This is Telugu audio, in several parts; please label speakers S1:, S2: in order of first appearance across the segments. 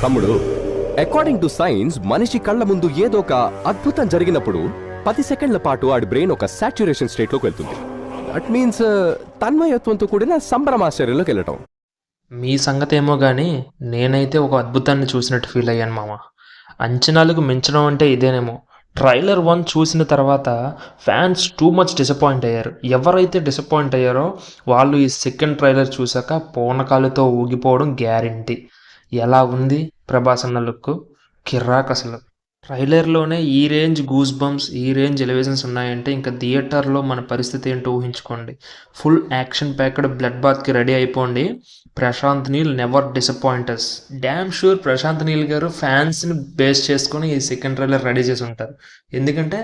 S1: తమ్ముడు, అకార్డింగ్ టు సైన్స్ మనిషి కళ్ళ ముందు ఏదో ఒక అద్భుతం జరిగినప్పుడు 10 సెకండ్ల పాటు ఆడి బ్రెయిన్ ఒక సాచ్యురేషన్ స్టేట్ లోకి వెళ్తుంది. దట్ మీన్స్ తన్మయత్వంతో కూడిన సంభ్రమాశ్చర్యంలోకి వెళ్ళటం.
S2: మీ సంగతి ఏమో కానీ నేనైతే ఒక అద్భుతాన్ని చూసినట్టు ఫీల్ అయ్యాను మామ. అంచనాలకు మించడం అంటే ఇదేనేమో. ట్రైలర్ 1 చూసిన తర్వాత ఫ్యాన్స్ టూ మచ్ డిసప్పాయింట్ అయ్యారు. ఎవరైతే డిసప్పాయింట్ అయ్యారో వాళ్ళు ఈ సెకండ్ ట్రైలర్ చూసాక పూనకాలతో ఊగిపోవడం గ్యారంటీ. ఎలా ఉంది ప్రభాస్ అన్న లుక్, కిర్రాక్ అసలు. ట్రైలర్లోనే ఈ రేంజ్ గూస్ బంప్స్, ఈ రేంజ్ ఎలివేషన్స్ ఉన్నాయంటే ఇంకా థియేటర్లో మన పరిస్థితి ఏంటో ఊహించుకోండి. ఫుల్ యాక్షన్ ప్యాక్డ్ బ్లడ్ బాత్కి రెడీ అయిపోండి. Prashanth Neel never disappointers. Damn sure Prashanth Neel garu ఫ్యాన్స్ని బేస్ చేసుకొని ఈ సెకండ్ ట్రైలర్ రెడీ చేసి ఉంటారు. ఎందుకంటే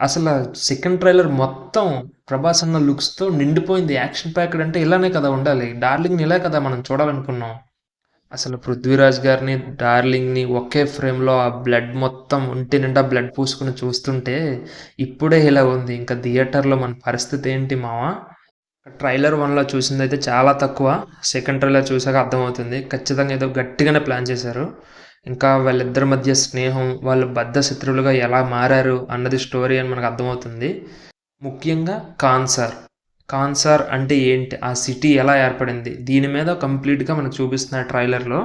S2: అసలు సెకండ్ ట్రైలర్ మొత్తం ప్రభాస్ అన్న లుక్స్తో నిండిపోయింది. యాక్షన్ ప్యాక్డ్ అంటే ఇలానే కదా ఉండాలి. డార్లింగ్ని ఇలా కదా మనం చూడాలనుకున్నాం. అసలు పృథ్వీరాజ్ గారిని, డార్లింగ్ని ఒకే ఫ్రేమ్లో ఆ బ్లడ్ మొత్తం ఒంటి నిండా బ్లడ్ పూసుకుని చూస్తుంటే ఇప్పుడే ఇలా ఉంది. ఇంకా థియేటర్లో మన పరిస్థితి ఏంటి మావా? ట్రైలర్ 1లో చూసిందైతే చాలా తక్కువ. సెకండ్ ట్రైలర్ చూసాక అర్థమవుతుంది. ఖచ్చితంగా ఏదో గట్టిగానే ప్లాన్ చేశారు. ఇంకా వాళ్ళిద్దరి మధ్య స్నేహం, వాళ్ళు బద్ధ శత్రువులుగా ఎలా మారారు అన్నది స్టోరీ అని మనకు అర్థమవుతుంది. ముఖ్యంగా కాన్సార్ అంటే ఏంటి, ఆ సిటీ ఎలా ఏర్పడింది, దీని మీద కంప్లీట్గా మనకు చూపిస్తున్నారు ట్రైలర్లో.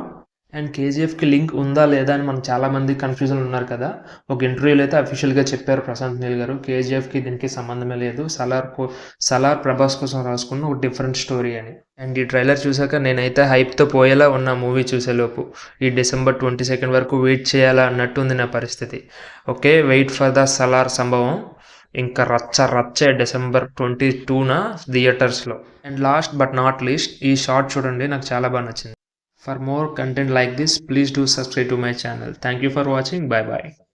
S2: అండ్ కేజీఎఫ్కి లింక్ ఉందా లేదా అని మనం చాలామంది కన్ఫ్యూజన్ ఉన్నారు కదా. ఒక ఇంటర్వ్యూలో అయితే అఫీషియల్గా చెప్పారు ప్రశాంత్ నీల్ గారు, కేజీఎఫ్కి దీనికి సంబంధమే లేదు, సలార్ ప్రభాస్ కోసం రాసుకున్న ఒక డిఫరెంట్ స్టోరీ అని. అండ్ ఈ ట్రైలర్ చూసాక నేనైతే హైప్తో పోయేలా ఉన్న మూవీ చూసేలోపు. ఈ డిసెంబర్ 22 వరకు వెయిట్ చేయాలా అన్నట్టు ఉంది నా పరిస్థితి. Okay, wait for the Salaar సంభవం. ఇంకా రచ్చే డిసెంబర్ 22న థియేటర్స్లో. And last but not least ఈ షార్ట్ చూడండి, నాకు చాలా బాగా నచ్చింది. For more content like this please do subscribe to my channel. Thank you for watching. Bye bye.